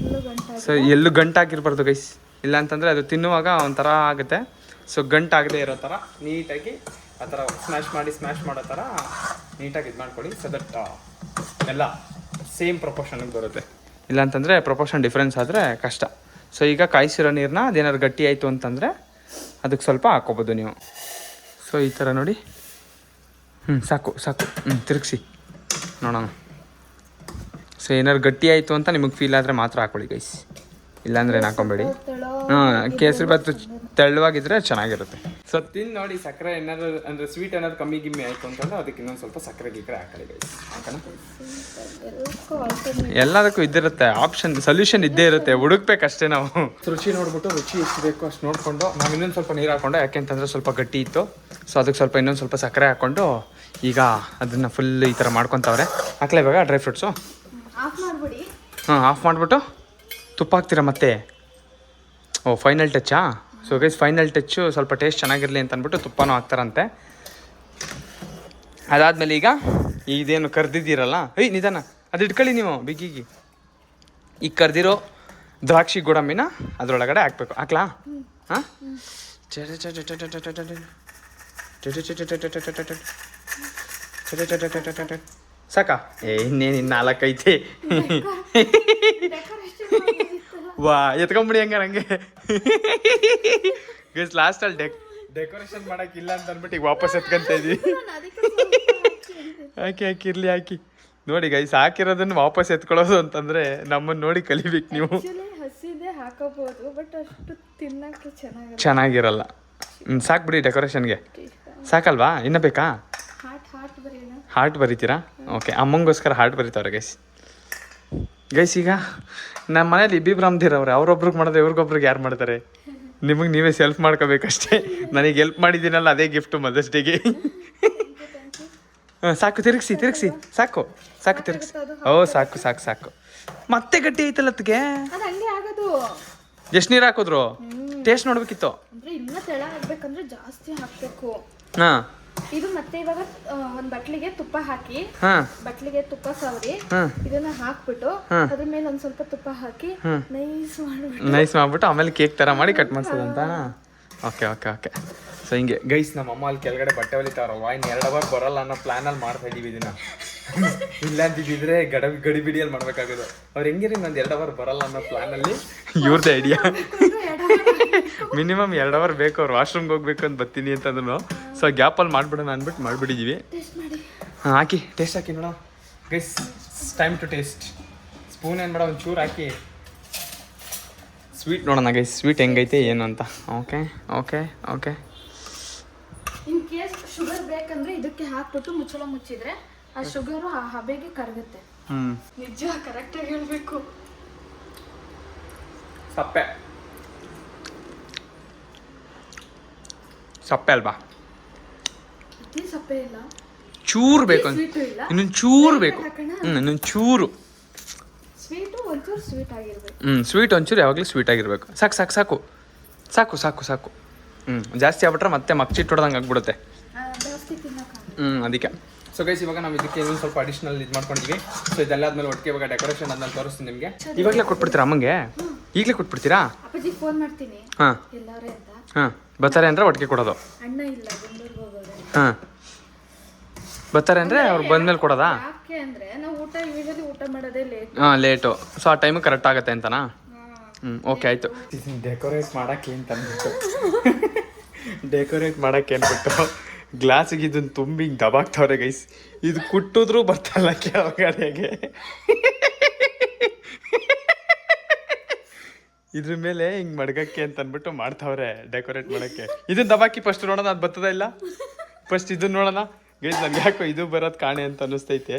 ಸೊ ಎಲ್ಲೂ ಗಂಟಾಗಿರ್ಬಾರ್ದು ಗೈಸ್, ಇಲ್ಲ ಅಂತಂದರೆ ಅದು ತಿನ್ನುವಾಗ ಒಂಥರ ಆಗುತ್ತೆ. ಸೊ ಗಂಟಾಗದೆ ಇರೋ ಥರ ನೀಟಾಗಿ ಆ ಥರ ಸ್ಮ್ಯಾಶ್ ಮಾಡೋ ಥರ ನೀಟಾಗಿ ಇದು ಮಾಡ್ಕೊಳ್ಳಿ. ಸೊ ದಟ್ ಎಲ್ಲ ಸೇಮ್ ಪ್ರಪೋರ್ಷನ್ಗೆ ಬರುತ್ತೆ. ಇಲ್ಲಾಂತಂದರೆ ಪ್ರಪೋರ್ಷನ್ ಡಿಫ್ರೆನ್ಸ್ ಆದರೆ ಕಷ್ಟ. ಸೊ ಈಗ ಕಾಯಿಸಿರೋ ನೀರನ್ನ ಅದೇನಾದ್ರು ಗಟ್ಟಿ ಆಯಿತು ಅಂತಂದರೆ ಅದಕ್ಕೆ ಸ್ವಲ್ಪ ಹಾಕ್ಕೋಬೋದು ನೀವು. ಸೊ ಈ ಥರ ನೋಡಿ. ಸಾಕು ತಿರುಗಿಸಿ ನೋಡೋಣ. ಸೊ ಏನಾದ್ರು ಗಟ್ಟಿ ಆಯಿತು ಅಂತ ನಿಮಗೆ ಫೀಲ್ ಆದರೆ ಮಾತ್ರ ಹಾಕೊಳ್ಳಿ ಗೈಸ್, ಇಲ್ಲಾಂದ್ರೆ ಏನು ಹಾಕೊಂಬೇಡಿ. ಕೇಸರಿ ಬಾತು ತೆಳ್ಳವಾಗಿದ್ರೆ ಚೆನ್ನಾಗಿರುತ್ತೆ. ಸೊ ತಿಂದು ನೋಡಿ, ಸಕ್ಕರೆ ಏನಾದ್ರು ಅಂದರೆ ಸ್ವೀಟ್ ಏನಾದ್ರು ಕಮ್ಮಿ ಆಯಿತು ಅಂತಂದ್ರೆ ಅದಕ್ಕೆ ಇನ್ನೊಂದು ಸ್ವಲ್ಪ ಸಕ್ಕರೆ ಹಾಕೊಳ್ಳಿ ಗೈಸ್. ಎಲ್ಲದಕ್ಕೂ ಇದ್ದಿರುತ್ತೆ ಆಪ್ಷನ್, ಸೊಲ್ಯೂಷನ್ ಇದ್ದೇ ಇರುತ್ತೆ, ಹುಡುಕ್ಬೇಕಷ್ಟೇ ನಾವು. ರುಚಿ ನೋಡ್ಬಿಟ್ಟು ರುಚಿ ಎಷ್ಟು ಬೇಕು ಅಷ್ಟು ನೋಡಿಕೊಂಡು ನಾವು ಇನ್ನೊಂದು ಸ್ವಲ್ಪ ನೀರು ಹಾಕ್ಕೊಂಡು, ಯಾಕೆಂತಂದರೆ ಸ್ವಲ್ಪ ಗಟ್ಟಿ ಇತ್ತು. ಸೊ ಅದಕ್ಕೆ ಸ್ವಲ್ಪ ಇನ್ನೊಂದು ಸ್ವಲ್ಪ ಸಕ್ಕರೆ ಹಾಕ್ಕೊಂಡು ಈಗ ಅದನ್ನು ಫುಲ್ ಈ ಥರ ಮಾಡ್ಕೊತಾವ್ರೆ. ಹಾಕ್ಲೇ ಇವಾಗ ಡ್ರೈ ಫ್ರೂಟ್ಸು ಆಫ್ ಮಾಡಿಬಿಟ್ಟು ತುಪ್ಪ ಹಾಕ್ತೀರಾ ಮತ್ತೆ? ಫೈನಲ್ ಟಚ್ಚಾ? ಸೊ ಗೈಸ್ ಫೈನಲ್ ಟಚ್ಚು ಸ್ವಲ್ಪ ಟೇಸ್ಟ್ ಚೆನ್ನಾಗಿರಲಿ ಅಂತ ಅಂದ್ಬಿಟ್ಟು ತುಪ್ಪನೂ ಹಾಕ್ತಾರಂತೆ. ಅದಾದಮೇಲೆ ಈಗ ಇದೇನು ಕರ್ದಿದ್ದೀರಲ್ಲ, ನಿಧಾನ ಅದು ಇಟ್ಕೊಳ್ಳಿ ನೀವು ಬಿಗಿಗಿ. ಈಗ ಕರ್ದಿರೋ ದ್ರಾಕ್ಷಿ ಗೋಡಂಬಿನ ಅದರೊಳಗಡೆ ಹಾಕ್ಬೇಕು. ಹಾಕ್ಲಾ? ಹಾಂ, ಸಾಕಾ? ಇನ್ನೇನು 4 ಐತೆ. ವಾ ಎತ್ಕೊಂಬಿಡಿ ಹಂಗೆ. ಗೈಸ್ ಲಾಸ್ಟಲ್ಲಿ ಡೆಕೋರೇಷನ್ ಮಾಡೋಕ್ಕಿಲ್ಲ ಅಂತ ಅಂದ್ಬಿಟ್ಟು ಈಗ ವಾಪಸ್ ಎತ್ಕೊಂತ ಇದ್ವಿ. ಹಾಕಿ ನೋಡಿ ಗೈಸ್, ಹಾಕಿರೋದನ್ನು ವಾಪಸ್ ಎತ್ಕೊಳ್ಳೋದು ಅಂತಂದರೆ ನಮ್ಮನ್ನು ನೋಡಿ ಕಲಿಬೇಕು ನೀವು. ಚೆನ್ನಾಗಿರಲ್ಲ. ಸಾಕು ಬಿಡಿ ಡೆಕೋರೇಷನ್ಗೆ, ಸಾಕಲ್ವಾ? ಇನ್ನೂ ಬೇಕಾ? ಹಾರ್ಟ್ ಬರೀತೀರಾ? ಓಕೆ, ಅಮ್ಮಂಗೋಸ್ಕರ ಹಾರ್ಟ್ ಬರೀತಾವ್ರೆ ಗೈಸ್. ಈಗ ನಮ್ಮ ಮನೇಲಿ ಇಬ್ಬಿಬ್ರಾಮ್ದಿರವ್ರೆ, ಅವ್ರೊಬ್ರಿಗೆ ಮಾಡಿದ್ರೆ ಇವ್ರಿಗೊಬ್ರಿಗೆ ಯಾರು ಮಾಡ್ತಾರೆ? ನಿಮಗೆ ನೀವೇ ಸೆಲ್ಫ್ ಮಾಡ್ಕೋಬೇಕಷ್ಟೇ. ನನಗೆ ಹೆಲ್ಪ್ ಮಾಡಿದ್ದೀನಲ್ಲ ಅದೇ ಗಿಫ್ಟು ಮದರ್ಸ್ ಡೇಗೆ. ಸಾಕು ತಿರುಗಿಸಿ ಸಾಕು ತಿರುಗಿಸಿ. ಸಾಕು ಮತ್ತೆ ಗಟ್ಟಿ ಐತಲ್ಲ ಅದಕ್ಕೆ. ಎಷ್ಟು ನೀರು ಹಾಕಿದ್ರು? ಟೇಸ್ಟ್ ನೋಡ್ಬೇಕಿತ್ತು. ಹಾಂ, ಇದು ಮತ್ತೆ ಇವಾಗ ಒಂದ್ ಬಟ್ಲಿಗೆ ತುಪ್ಪ ಹಾಕಿ, ಬಟ್ಲಿಗೆ ತುಪ್ಪ ಸವರಿ ಇದನ್ನ ಹಾಕ್ಬಿಟ್ಟು ಅದ್ರ ಮೇಲೆ ಒಂದ್ ಸ್ವಲ್ಪ ತುಪ್ಪ ಹಾಕಿ ನೈಸ್ ಮಾಡ್ಬಿಟ್ಟು ಆಮೇಲೆ ಕೇಕ್ ತರ ಮಾಡಿ ಕಟ್ ಮಾಡ್ಸೋದಂತ. ಓಕೆ. ಸೊ ಹಿಂಗೆ ಗೈಸ್, ನಮ್ಮ ಅಮ್ಮ ಅಲ್ಲಿ ಕೆಳಗಡೆ ಬಟ್ಟೆ ಹೊಲಿತಾವ್ರವ, ಇನ್ನು 2 ಅವರ್ ಬರಲ್ಲ ಅನ್ನೋ ಪ್ಲಾನಲ್ಲಿ ಮಾಡ್ತಾ ಇದೀವಿ ಇದನ್ನ. ಇಲ್ಲ ಅಂತಿದ್ರೆ ಗಡಿಬಿಡಿಯಲ್ಲಿ ಮಾಡ್ಬೇಕಾಗೋದು. ಅವ್ರು ಹೆಂಗಿರಿ ನಂದು 2 ಅವರ್ ಬರಲ್ಲ ಅನ್ನೋ ಪ್ಲಾನಲ್ಲಿ ಇವ್ರದ್ದು ಐಡಿಯಾ. ಮಿನಿಮಮ್ 2 ಅವರ್ ಬೇಕು, ಅವ್ರು ವಾಶ್ರೂಮ್ಗೆ ಹೋಗ್ಬೇಕು ಅಂತ ಬರ್ತೀನಿ ಅಂತಂದ್ರು. ಸೊ ಗ್ಯಾಪಲ್ಲಿ ಮಾಡ್ಬಿಡೋಣ ಅಂದ್ಬಿಟ್ಟು ಮಾಡಿಬಿಟ್ಟಿದ್ದೀವಿ. ಹಾಕಿ ಟೇಸ್ಟ್ ಹಾಕಿ ನೋಡೋ guys. Time to taste. Spoon ಏನು ಬೇಡ, ಒಂಚೂರು ಹಾಕಿ ಸ್ವೀಟ್ ನೋಡೋಣ ಗೈಸ್, ಸ್ವೀಟ್ ಹೆಂಗೈತೆ ಏನು ಅಂತ. ಓಕೆ. ಇನ್ ಕೇಸ್ ಶುಗರ್ ಬೇಕಂದ್ರೆ ಇದಕ್ಕೆ ಹಾಕ್ಬಿಟ್ಟು ಮುಚ್ಚಳ ಮುಚ್ಚಿದ್ರೆ ಆ ಶುಗರು ಆ ಹಬೆಗೆ ಕರಗುತ್ತೆ. ನಿಜ ಕರೆಕ್ಟಾಗಿ ಹೇಳ್ಬೇಕು. ಸಪ್ಪೆ ಅಲ್ವಾ? ಸಪ್ಪೆ ಸಿಪ್ಪೆ ಇಲ್ಲ, ಚೂರು ಬೇಕು ಸ್ವೀಟು ಇಲ್ಲ, ಇನ್ನೊಂದು ಚೂರು ಬೇಕು. ಹಾಕೋಣ. ಇನ್ನೊಂದು ಚೂರು. ಸ್ವೀಟು ಒಂಚೂರು ಸ್ವೀಟ್ ಆಗಿರ್ಬೇಕು. ಸ್ವೀಟ್ ಒಂಚೂರು ಯಾವಾಗಲೂ ಸ್ವೀಟ್ ಆಗಿರ್ಬೇಕು. ಸಾಕು ಸಾಕು ಸಾಕು ಸಾಕು ಸಾಕು ಸಾಕು. ಜಾಸ್ತಿ ಆಗ್ಬಿಟ್ರೆ ಮತ್ತೆ ಮಕ್ಚಿಟ್ಟು ಹೊಡೆದಂಗೆ ಆಗ್ಬಿಡುತ್ತೆ. ಜಾಸ್ತಿ ತಿನ್ನೋಕ್ಕಾಗಲ್ಲ. ಅದಕ್ಕೆ. ಸೊ ಗೈಸ್ ಇವಾಗ ನಾವು ಇದಕ್ಕೆ ಇನ್ನೊಂದು ಸ್ವಲ್ಪ ಅಡಿಷ್ನಲ್ ಇದು ಮಾಡ್ಕೊಂಡಿದ್ವಿ. ಸೊ ಇದೆಲ್ಲ ಆದ್ಮೇಲೆ ಒಟ್ಟಿಗೆ ಇವಾಗ ಡೆಕೋರೇಷನ್ ಆದ್ಮೇಲೆ ತೋರಿಸ್ತೀನಿ ನಿಮಗೆ. ಇವಾಗಲೇ ಕೊಟ್ಬಿಡ್ತೀರಾ ಅಮ್ಮಂಗೆ? ಈಗಲೇ ಕೊಟ್ಬಿಡ್ತೀರಾ? ಅಪ್ಪಾಜಿ ಫೋನ್ ಮಾಡ್ತೀನಿ. ಹಾಂ ಎಲ್ಲಾರೇ ಅಂತ. ಹಾಂ ಬರ್ತಾರೆ ಅಂದರೆ ಒಟ್ಟಿಗೆ ಕೊಡೋದು. ಅಣ್ಣ ಇಲ್ಲ, ಬೆಂಗಳೂರಿಗೆ ಹೋಗೋದು. ಹಾಂ ಬರ್ತಾರೆ ಅಂದರೆ ಅವ್ರು ಬಂದ್ಮೇಲೆ ಕೊಡೋದಾ? ಯಾಕೆ ಅಂದ್ರೆ ನಾವು ಯೂಶಲಿ ಊಟ ಮಾಡೋದೇ ಲೇಟ್. ಲೇಟು. ಸೊ ಆ ಟೈಮಿಗೆ ಕರೆಕ್ಟ್ ಆಗುತ್ತೆ ಅಂತನಾ? ಓಕೆ ಆಯಿತು. ಡೆಕೋರೇಟ್ ಮಾಡೋಕ್ಕೆ ಅಂತ ಅಂದ್ಬಿಟ್ಟು ಡೆಕೋರೇಟ್ ಮಾಡೋಕ್ಕೆ ಅಂದ್ಬಿಟ್ಟು ಗ್ಲಾಸಿಗೆ ಇದನ್ನು ತುಂಬಿ ಹಿಂಗೆ ದಬಾಕ್ತವ್ರೆ ಗೈಸ್. ಇದು ಕುಟ್ಟಿದ್ರು ಬರ್ತಲ್ಲ ಕೆಳಗಡೆಗೆ. ಇದ್ರ ಮೇಲೆ ಹಿಂಗೆ ಮಡ್ಗಕ್ಕೆ ಅಂತ ಅಂದ್ಬಿಟ್ಟು ಮಾಡ್ತಾವ್ರೆ ಡೆಕೋರೇಟ್ ಮಾಡೋಕ್ಕೆ. ಇದನ್ನ ದಬಾಕಿ ಫಸ್ಟ್ ನೋಡೋಣ, ಅದು ಬರ್ತದ ಇಲ್ಲ. ಫಸ್ಟ್ ಇದನ್ನ ನೋಡೋಣ ಗೈಸ್. ನನಗೆ ಯಾಕೋ ಇದು ಬರೋದು ಕಾಣೆ ಅಂತ ಅನ್ನಿಸ್ತೈತೆ.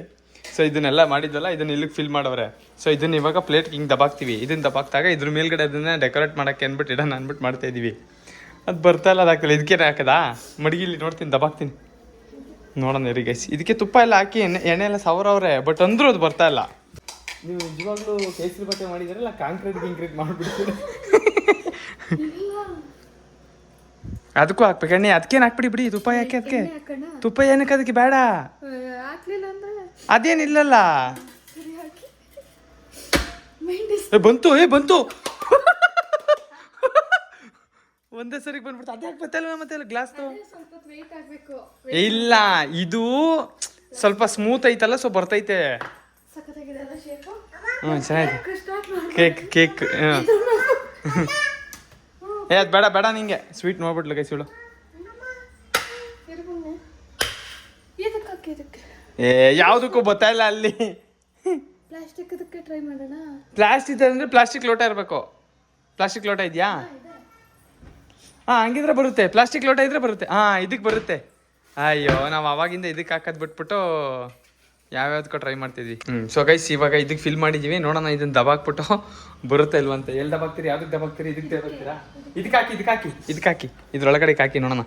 ಸೊ ಇದನ್ನೆಲ್ಲ ಮಾಡಿದ್ವಲ್ಲ, ಇದನ್ನ ಇಲ್ಲಿಗೆ ಫಿಲ್ ಮಾಡವ್ರೆ. ಸೊ ಇದನ್ನ ಇವಾಗ ಪ್ಲೇಟ್ಗೆ ಹಿಂಗೆ ದಬಾಕ್ತೀವಿ. ಇದನ್ನ ದಬಾಕ್ದಾಗ ಇದ್ರ ಮೇಲ್ಗಡೆ ಅದನ್ನ ಡೆಕೋರೇಟ್ ಮಾಡೋಕ್ಕೆ ಅಂದ್ಬಿಟ್ಟು ಇಡೋಣ ಅಂದ್ಬಿಟ್ಟು ಮಾಡ್ತಾ ಇದೀವಿ. ಅದು ಬರ್ತಾ ಇಲ್ಲ, ಅದಾಗ್ತಿಲ್ಲ. ಇದಕ್ಕೇನೆ ಹಾಕದಾ ಮಡಗಿಲಿ ನೋಡ್ತೀನಿ, ದಬಾಕ್ತೀನಿ ನೋಡೋಣ ರೀ ಗೈಸ್. ಇದಕ್ಕೆ ತುಪ್ಪ ಎಲ್ಲ ಹಾಕಿ ಎಣ್ಣೆ ಎಲ್ಲ ಸವರವ್ರೆ, ಬಟ್ ಅಂದ್ರೂ ಅದು ಬರ್ತಾ ಇಲ್ಲ. ನೀವು ನಿಜವಾಗ್ಲೂ ಕೇಸರಿ ಬಾತೆ ಮಾಡಿದಾರಲ್ಲ, ಕಾಂಕ್ರೀಟ್ ಮಾಡ್ಬಿಡ್ತೀರಿ. ಅದಕ್ಕೂ ಹಾಕ್ಬೇಕು ಎಣ್ಣೆ. ಅದಕ್ಕೇನು ಹಾಕ್ಬಿಡಿ ಬಿಡಿ, ತುಪ್ಪ ಯಾಕೆ ಅದಕ್ಕೆ? ತುಪ್ಪ ಏನಕ್ಕೆ ಅದಕ್ಕೆ? ಬೇಡ, ಅದೇನಿಲ್ಲಲ್ಲ. ಬಂತು ಬಂತು ಒಂದೇ ಸರಿಗೆ ಬಂದ್ಬಿಡ್ತು. ಅದೇ ಬರ್ತಲ್ಲ ಮತ್ತೆ ಗ್ಲಾಸ್ ಇಲ್ಲ, ಇದು ಸ್ವಲ್ಪ ಸ್ಮೂತ್ ಐತಲ್ಲ, ಸೊ ಬರ್ತೈತೆ. ಚೆನ್ನಾಗಿದೆ ಕೇಕ್. ಅದು ಬೇಡ ಬೇಡ ನಿಂಗೆ ಸ್ವೀಟ್ ನೋಡ್ಬಿಟ್ಲು ಕೈ ಸುಳು. ಯಾವುದಕ್ಕೂ ಗೊತ್ತಾ ಇಲ್ಲ ಅಲ್ಲಿ. ಪ್ಲಾಸ್ಟಿಕ್ ಅಂದ್ರೆ ಪ್ಲಾಸ್ಟಿಕ್ ಲೋಟ ಇರಬೇಕು. ಪ್ಲಾಸ್ಟಿಕ್ ಲೋಟ ಇದೆಯಾ? ಹಂಗಿದ್ರೆ ಬರುತ್ತೆ. ಪ್ಲಾಸ್ಟಿಕ್ ಲೋಟ ಇದ್ರೆ ಬರುತ್ತೆ. ಇದಕ್ಕೆ ಬರುತ್ತೆ. ಅಯ್ಯೋ, ನಾವು ಅವಾಗಿಂದ ಇದಕ್ಕೆ ಹಾಕೋದು ಬಿಟ್ಬಿಟ್ಟು ಯಾವ್ಯಾವ್ದಕ್ಕೂ ಟ್ರೈ ಮಾಡ್ತಿದ್ವಿ. ಸೊ ಗೈಸ್ ಇವಾಗ ಇದಕ್ಕೆ ಫಿಲ್ ಮಾಡಿದ್ದೀವಿ. ನೋಡೋಣ ಇದನ್ನ ದಬಾಕ್ಬಿಟ್ಟು ಬರುತ್ತೆ ಇಲ್ವಂತ. ಎಲ್ಲಿ ದಬಾಕ್ತೀರಿ? ಯಾವ್ದಕ್ಕೆ ದಬಾಕ್ತೀರಿ? ಇದಕ್ಕೆ ದಬಾಕ್ತೀರಾ? ಇದಕ್ಕೆ ಹಾಕಿ ಇದ್ರೊಳಗಡೆ ಹಾಕಿ ನೋಡೋಣ.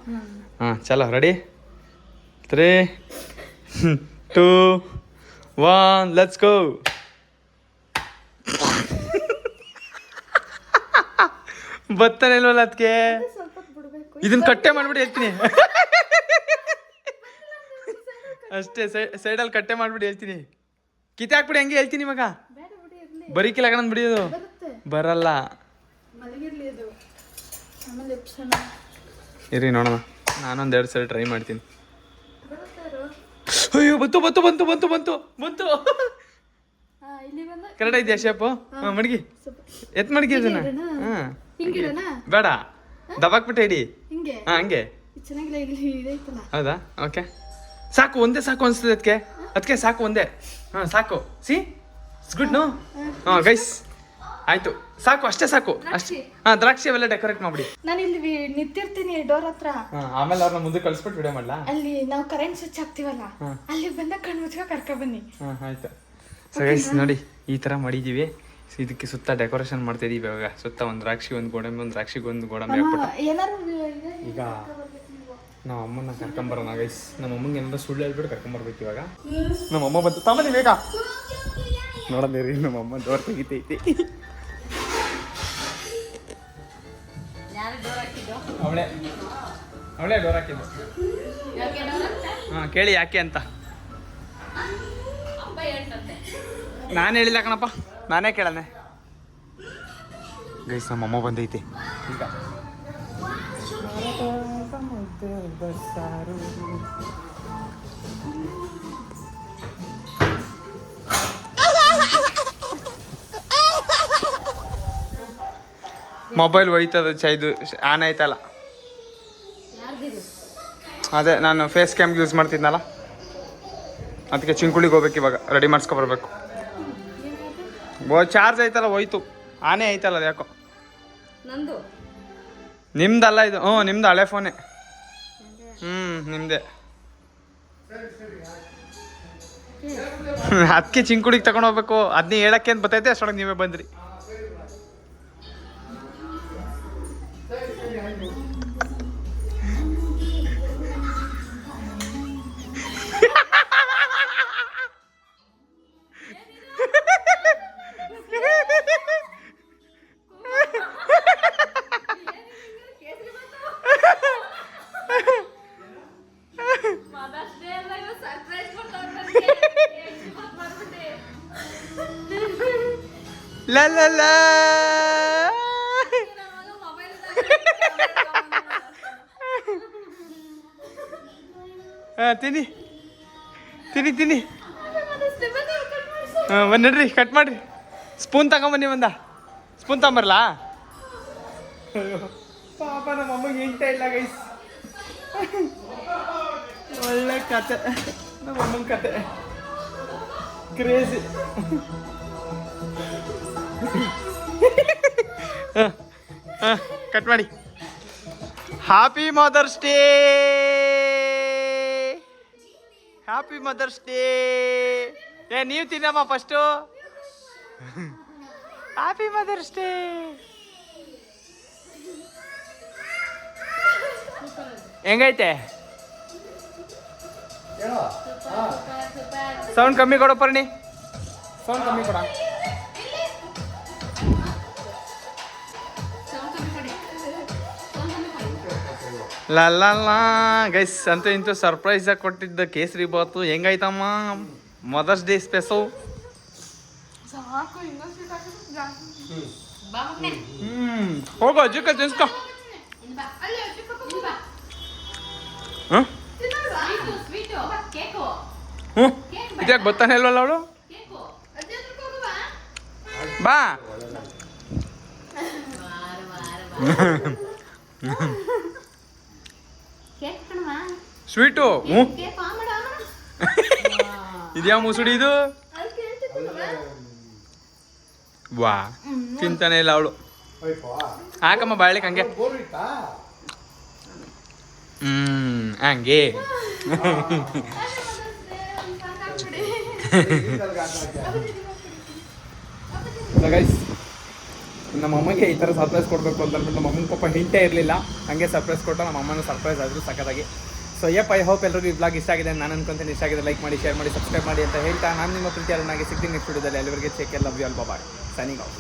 ಚಲೋ, ರೆಡಿ? 3, 2, 1 let's go. ಬರ್ತಾನೆ ಇಲ್ವಲ್ಲ ಅದಕ್ಕೆ. ಇದನ್ನ ಕಟ್ಟೆ ಮಾಡ್ಬಿಟ್ಟು ಹೇಳ್ತೀನಿ ಅಷ್ಟೇ. ಸೈಡಲ್ಲಿ ಕಟ್ಟೆ ಮಾಡ್ಬಿಟ್ಟು ಹೇಳ್ತೀನಿ. ಕಿತ್ತೆ ಹಾಕ್ಬಿಡಿ, ಹಂಗೆ ಹೇಳ್ತೀನಿ ಇವಾಗ. ಬರೀಕಿಲ್ಲ ಕಣಂದ್ ಬಿಡಿಯೋದು ಬರಲ್ಲ. ಇರಿ ನೋಡೋಣ, ನಾನೊಂದೆರಡು ಸಲ ಟ್ರೈ ಮಾಡ್ತೀನಿ. ಅಯ್ಯೋ ಬಂತು ಬಂತು ಬಂತು ಬಂತು ಬಂತು ಬಂತು. ಕರೆಕ್ಟ್ ಇದೆಯಾ ಶೇಪು? ಮಡಗಿ ಮಡಗಿ ಅದನ್ನ. ಬೇಡ, ದಬಾಕ್ಬಿಟ್ಟೆ ಇಡಿ. ಹಂಗೆ ಹೌದಾ? ಓಕೆ ಸಾಕು, ಒಂದೇ ಸಾಕು ಅನ್ಸ್ತದೆ ಅದಕ್ಕೆ ಸಾಕು, ಒಂದೇ. ಸಾಕು. C good. ನೋ ಗೈಸ್ ಆಯ್ತು, ಸಾಕು, ಅಷ್ಟೇ ಸಾಕು. ಅಷ್ಟೇ. ದ್ರಾಕ್ಷಿ ಅವೆಲ್ಲ ಡೆಕೋರೇಟ್ ಮಾಡ್ಬಿಡಿ. ನಾನು ಇಲ್ಲಿ ನಿಂತಿರ್ತೀನಿ ಡೋರ್ ಹತ್ರ. ಆಮೇಲೆ ಅವ್ರನ್ನ ಮುಂದೆ ಕಳಿಸ್ಬಿಟ್ಟು ವಿಡಿಯೋ ಮಾಡ್ಲಾ? ಅಲ್ಲಿ ನಾವು ಕರೆಂಟ್ ಸ್ವಿಚ್ ಹಾಕ್ತಿವಲ್ಲ, ಅಲ್ಲಿ ಬಂದ ಕಣ್ಣು ಮುಚ್ಕ ಕರ್ಕೊ ಬನ್ನಿ. ಆಯ್ತು. ಸೊ ಗೈಸ್ ನೋಡಿ, ಈ ತರ ಮಾಡಿದೀವಿ. ಇದಕ್ಕೆ ಸುತ್ತ ಡೆಕೋರೇಷನ್ ಮಾಡ್ತಾ ಇದೀವಿ. ಇವಾಗ ಸುತ್ತ ಒಂದು ದ್ರಾಕ್ಷಿ, ಒಂದು ಗೋಡಂಬಿ, ಒಂದು ದ್ರಾಕ್ಷಿಗೆ ಒಂದು ಗೋಡಂಬಿ ಹಾಕ್ಬಿಟ್ಟು ಈಗ ನಾವು ಅಮ್ಮನ ಕರ್ಕೊಂಬರೋಣ ಗೈಸ್. ನಮ್ಮ ಅಮ್ಮಂಗೆ ಏನಾದ್ರು ಸುಳ್ಳು ಹೇಳ್ಬಿಟ್ಟು ಕರ್ಕೊಂಬರ್ಬೇಕು ಇವಾಗ. ನಮ್ಮ ಅಮ್ಮ ಬಂತು, ತಾಮನಿ ಬೇಗ ನೋಡೋದೇರಿ. ನಮ್ಮ ಅಮ್ಮ ಡೋರ್ ತೆಗಿತೈತಿ. ಅವಳೇ ಡೋರ್ ಹಾಕಿದ್ದು. ಕೇಳಿ ಯಾಕೆ ಅಂತ. ನಾನು ಹೇಳಿಲ್ಲ ಕಣಪ್ಪ, ನಾನೇ ಕೇಳನೆ ಗೈಸ್. ನಮ್ಮ ಅಮ್ಮ ಬಂದೈತಿ ಈಗ. ಮೊಬೈಲ್ ಹೋಯ್ತದ ಇದು ಆನ್ ಆಯ್ತಲ್ಲ. ಅದೇ ನಾನು ಫೇಸ್ ಕ್ಯಾಮ್ ಯೂಸ್ ಮಾಡ್ತಿದ್ನಲ್ಲ, ಅದಕ್ಕೆ ಚಿಂಕುಳಿಗೆ ಹೋಗ್ಬೇಕು ಇವಾಗ. ರೆಡಿ ಮಾಡಿಸ್ಕೊಬರ್ಬೇಕು. ಚಾರ್ಜ್ ಆಯ್ತಲ್ಲ, ಹೋಯ್ತು. ಆನೆ ಆಯ್ತಲ್ಲ ಅದು ಯಾಕೋ. ನಿಮ್ದಲ್ಲ ಇದು. ನಿಮ್ದು ಹಳೆ ಫೋನೇ. ನಿಮ್ದೆ. ಅದಕ್ಕೆ ಚಿಂಕುಳಿಗೆ ತಗೊಂಡು ಹೋಗ್ಬೇಕು. ಅದನ್ನೇ ಹೇಳಕ್ಕೆ ಅಂತ ಬರ್ತೈತೆ, ಅಷ್ಟೊಳಗೆ ನೀವೇ ಬಂದ್ರಿ. ಲಾ ಲಾ ಲಾ. ತಿನ್ನಿ ತಿನ್ನಿ ತಿನ್ನಿ. ಒಂದು ನಡ್ರಿ ಕಟ್ ಮಾಡ್ರಿ. ಸ್ಪೂನ್ ತಗೊಂಬನ್ನಿ ಒಂದ. ಸ್ಪೂನ್ ತಗೊಂಬರ್ಲಾ? ಪಾಪ ನಮ್ಮ ಅಮ್ಮಗೆ ಎಂಟ ಇಲ್ಲ ಗೈಸ್. ಒಳ್ಳೆ ಕತೆ ನಮ್ಮ ಅಮ್ಮನ ಕತೆ. ಕ್ರೇಜಿ. ಕಟ್ ಮಾಡಿ. Happy mother's Day. Happy mother's Day. ನೀವು ತಿನ್ನಮ್ಮ ಫಸ್ಟು. Happy mother's Day. ಹೆಂಗೈತೆ? ಸೌಂಡ್ ಕಮ್ಮಿ ಕೊಡೋ ಪರ್ಣಿ. ಸೌಂಡ್ ಕಮ್ಮಿ ಕೊಡ. ಲಲ್ಲ ಗೈಸ್, ಅಂತೂ ಇಂತೂ ಸರ್ಪ್ರೈಸ್ ಆಗಿ ಕೊಟ್ಟಿದ್ದ kesari bath. ಹೆಂಗಾಯ್ತಮ್ಮ mother's day special? ಹೋಗೋ ಅಜ್ಜಿ ಕೈ ತಿನ್ಸ್ಕೊ. ಇದ್ಯಾಕೆ ಬರ್ತಾನೆ ಇಲ್ವಲ್ಲ ಅವಳು? ಬಾ. ಸ್ವೀಟು. ಇದ್ಯಾ ಮುಸುಡಿ ಇದು? ವಾ, ತಿಂತಾನೆ ಇಲ್ಲ ಅವಳು. ಹಾಕಮ್ಮ ಬಾಳಿಕ್ ಹಂಗೆ. ಹಂಗೆ. ಗೈಸ್, ನಮ್ಮ ಅಮ್ಮಗೆ ಈ ಥರ ಸರ್ಪ್ರೈಸ್ ಕೊಡಬೇಕು ಅಂತ ಅಂದ್ಬಿಟ್ಟು ನಮ್ಮ ಅಮ್ಮನ ಪಾಪ ಹಿಂಟೇ ಇರಲಿಲ್ಲ. ಹಂಗೆ ಸರ್ಪ್ರೈಸ್ ಕೊಟ್ಟು ನಮ್ಮ ಅಮ್ಮನ ಸರ್ಪ್ರೈಸ್ ಆದರೂ ಸಖತ್ತಾಗಿ. ಸೊ ಐ ಹೋಪ್ ಎಲ್ಲರಿಗೂ ಈ ಬ್ಲಾಗ್ ಇಷ್ಟ ಆಗಿದೆ ನಾನು ಅನ್ಕೊಂತೀನಿ. ಇಷ್ಟ ಆಗಿದೆ ಲೈಕ್ ಮಾಡಿ, ಶೇರ್ ಮಾಡಿ, ಸಬ್ಸ್ಕ್ರೈಬ್ ಮಾಡಿ ಅಂತ ಹೇಳ್ತಾ ನಾನು ನಿಮ್ಮ ಪ್ರೀತಿ ಅರುಣಾಗಿ ಸಿಗ್ತೀನಿ ನೆಕ್ಸ್ಟ್ ವಿಡಿಯೋದಲ್ಲಿ. ಅಲ್ಲಿವರೆಗೆ take care, love you all, bye, signing of.